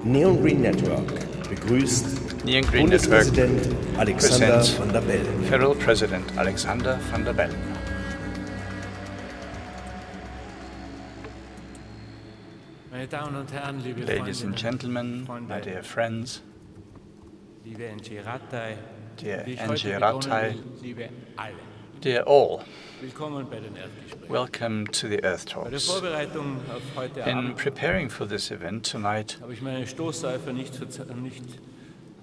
Neon Green Network begrüßt Neon Green Network Bundespräsident Alexander van der Bellen. Federal President Alexander van der Bellen. Ladies and gentlemen, my dear friends, dear NGOs, dear all, welcome to the EARTHtalks. In preparing for this event tonight,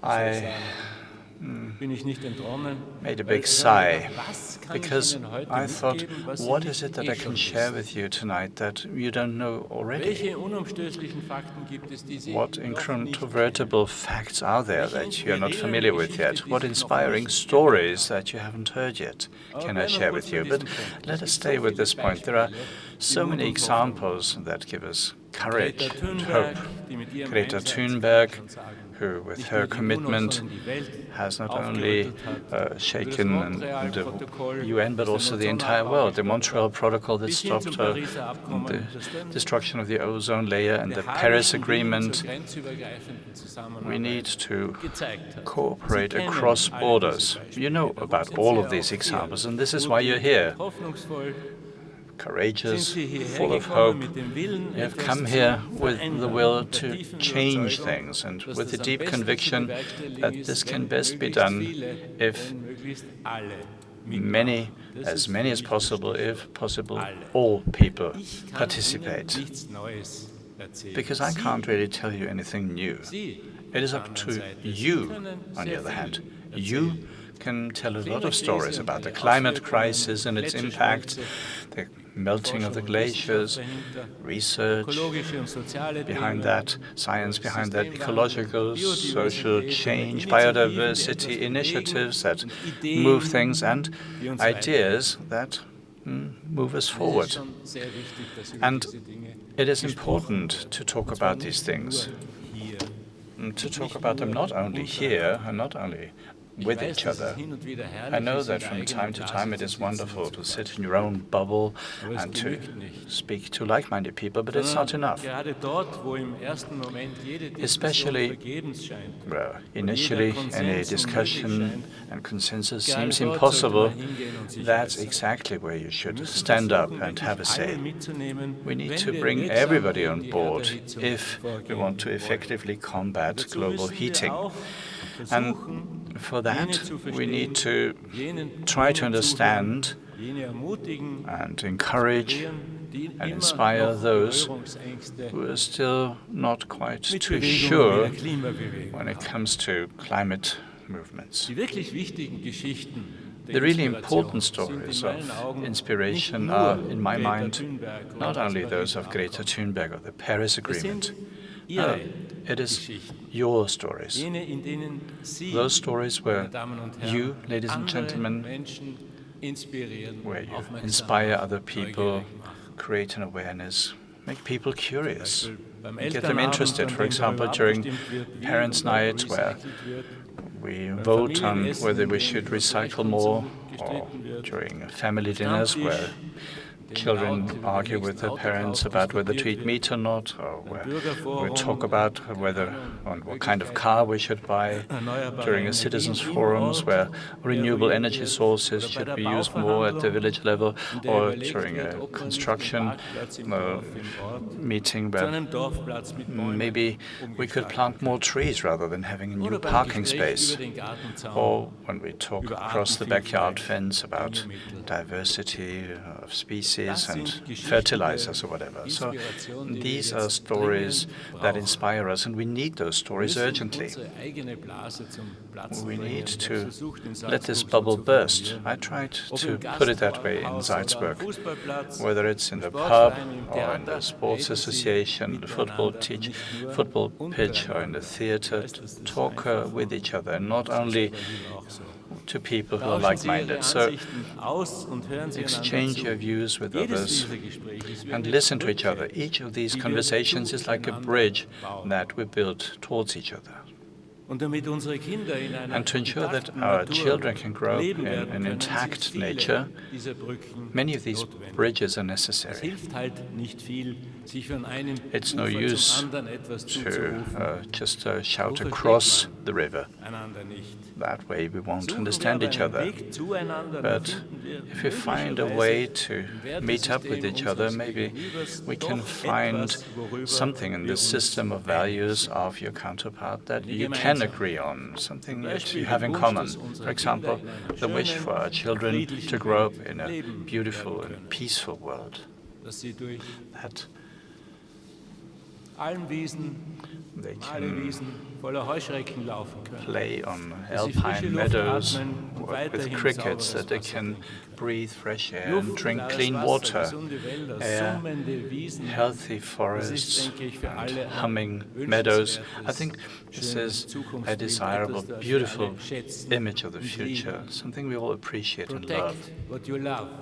I made a big sigh, because I thought, what is it that I can share with you tonight that you don't know already? What incontrovertible facts are there that you're not familiar with yet? What inspiring stories that you haven't heard yet can I share with you? But let us stay with this point. There are so many examples that give us courage and hope. Greta Thunberg, who with her commitment has not only shaken the UN but also the entire world. The Montreal Protocol that stopped the destruction of the ozone layer and the Paris Agreement. We need to cooperate across borders. You know about all of these examples, and this is why you're here. Courageous, full of hope. You have come here with the will to change things and with the deep conviction that this can best be done if many as possible, if possible, all people participate. Because I can't really tell you anything new. It is up to you, on the other hand. You can tell a lot of stories about the climate crisis and its impact, the melting of the glaciers, research behind that, science behind that, ecological, social change, biodiversity initiatives that move things, and ideas that move us forward. And it is important to talk about these things, to talk about them not only here and not only with each other. I know that from time to time it is wonderful to sit in your own bubble and to speak to like-minded people, but it's not enough. Especially, initially any discussion and consensus seems impossible. That's exactly where you should stand up and have a say. We need to bring everybody on board if we want to effectively combat global heating. And for that, we need to try to understand and encourage and inspire those who are still not quite too sure when it comes to climate movements. The really important stories of inspiration are, in my mind, not only those of Greta Thunberg or the Paris Agreement. No, it is your stories. Those stories where you, ladies and gentlemen, where you inspire other people, create an awareness, make people curious, get them interested. For example, during Parents' Night, where we vote on whether we should recycle more, or during family dinners where children argue with their parents about whether to eat meat or not, or where we talk about whether on what kind of car we should buy, during a citizens' forums where renewable energy sources should be used more at the village level, or during a construction meeting where maybe we could plant more trees rather than having a new parking space, or when we talk across the backyard fence about diversity of species and fertilizers or whatever. So these are stories that inspire us, and we need those stories urgently. We need to let this bubble burst. I tried to put it that way in Salzburg, whether it's in the pub or in the sports association, the football pitch or in the theater, to talk with each other, not only to people who are like-minded. So exchange your views with others and listen to each other. Each of these conversations is like a bridge that we build towards each other. And to ensure that our children can grow up in an intact nature, many of these bridges are necessary. It's no use to just shout across the river. That way we won't understand each other. But if we find a way to meet up with each other, maybe we can find something in the system of values of your counterpart that you can agree on, something that you have in common. For example, the wish for our children to grow up in a beautiful and peaceful world. That they can play on alpine meadows with crickets, that they can breathe fresh air and drink clean water, healthy forests and humming meadows. I think this is a desirable, beautiful image of the future, something we all appreciate and love.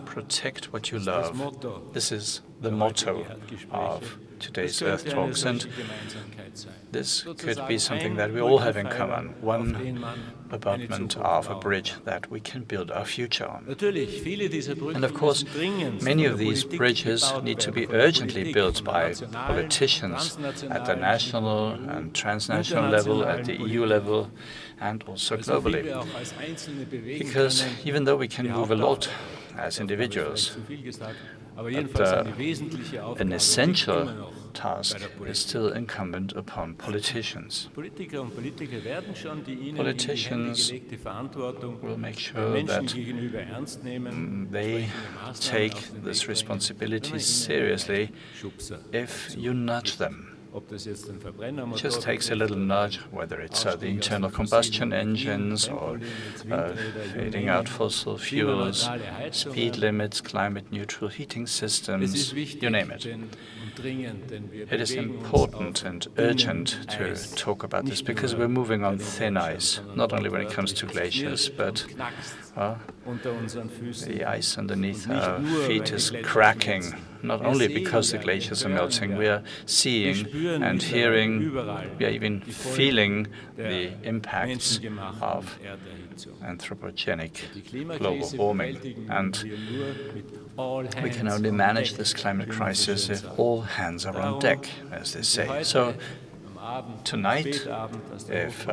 Protect what you love. This is the motto of today's Earth Talks, and this could be something that we all have in common, one abutment of a bridge that we can build our future on. And of course, many of these bridges need to be urgently built by politicians at the national and transnational level, at the EU level, and also globally. Because even though we can move a lot as individuals, but an essential task is still incumbent upon politicians. Politicians will make sure that they take this responsibility seriously if you nudge them. It just takes a little nudge, whether it's the internal combustion engines or fading out fossil fuels, speed limits, climate-neutral heating systems, you name it. It is important and urgent to talk about this because we're moving on thin ice, not only when it comes to glaciers, but the ice underneath our feet is cracking, not only because the glaciers are melting. We are seeing and hearing, we are even feeling the impacts of anthropogenic global warming. And we can only manage this climate crisis if all hands are on deck, as they say. So tonight, if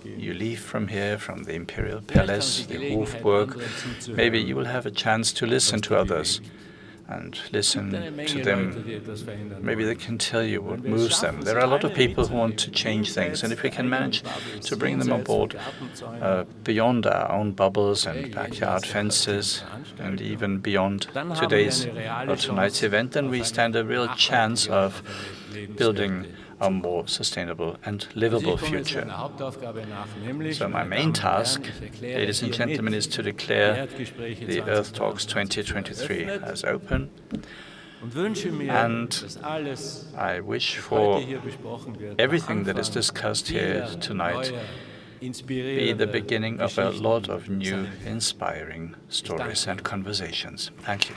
you leave from here, from the Imperial Palace, the Hofburg, maybe you will have a chance to listen to others and listen to them. Maybe they can tell you what moves them. There are a lot of people who want to change things, and if we can manage to bring them on board beyond our own bubbles and backyard fences, and even beyond today's or tonight's event, then we stand a real chance of building a more sustainable and livable future. So my main task, ladies and gentlemen, is to declare the Earth Talks 2023 as open. And I wish for everything that is discussed here tonight be the beginning of a lot of new, inspiring stories and conversations. Thank you.